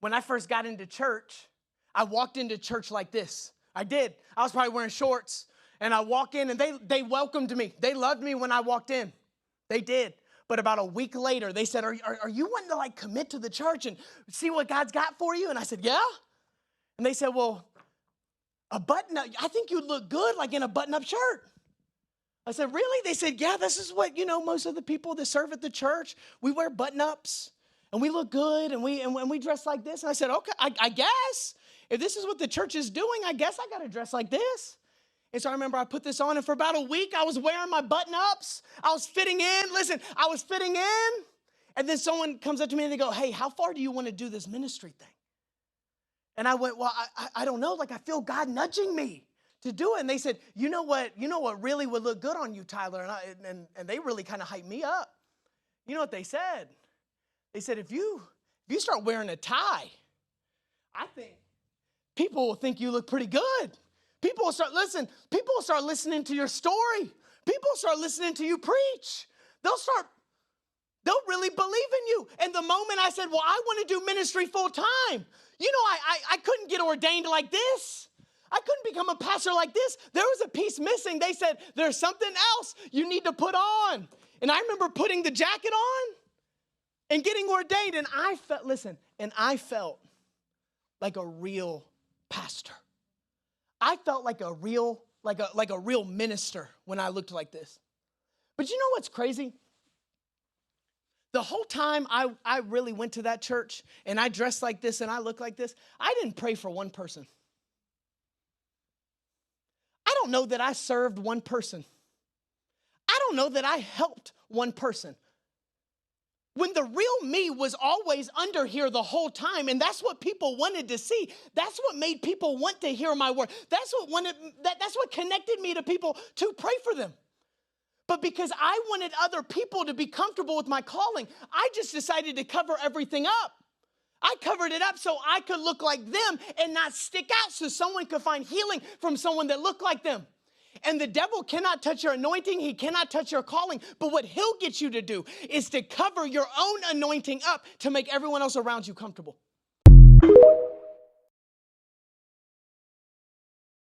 When I first got into church, I walked into church like this. I did. I was probably wearing shorts. And I walk in, and they welcomed me. They loved me when I walked in. They did. But about a week later, they said, are you wanting to like commit to the church and see what God's got for you? And I said, yeah. And they said, well, a button-up, I think you'd look good like in a button-up shirt. I said, really? They said, yeah, this is what, most of the people that serve at the church, we wear button-ups and we look good and we dress like this. And I said, okay, I guess if this is what the church is doing, I guess I got to dress like this. And so I remember I put this on, and for about a week, I was wearing my button-ups. I was fitting in. Listen, I was fitting in. And then someone comes up to me and they go, hey, how far do you want to do this ministry thing? And I went, well, I don't know. Like, I feel God nudging me to do it. And they said, you know what really would look good on you, Tyler? And they really kind of hyped me up. You know what they said? They said, if you start wearing a tie, I think people will think you look pretty good. People will start listening to your story. People will start listening to you preach. They'll really believe in you. And the moment I said, well, I want to do ministry full time, I couldn't get ordained like this. I couldn't become a pastor like this. There was a piece missing. They said, there's something else you need to put on. And I remember putting the jacket on and getting ordained. And I felt like a real pastor. I felt like a real minister when I looked like this. But you know what's crazy? The whole time I really went to that church and I dressed like this and I looked like this, I didn't pray for one person. I don't know that I served one person. I don't know that I helped one person. When the real me was always under here the whole time, and that's what people wanted to see. That's what made people want to hear my word. That's what connected me to people to pray for them. But because I wanted other people to be comfortable with my calling, I just decided to cover everything up. I covered it up so I could look like them and not stick out so someone could find healing from someone that looked like them. And the devil cannot touch your anointing. He cannot touch your calling. But what he'll get you to do is to cover your own anointing up to make everyone else around you comfortable.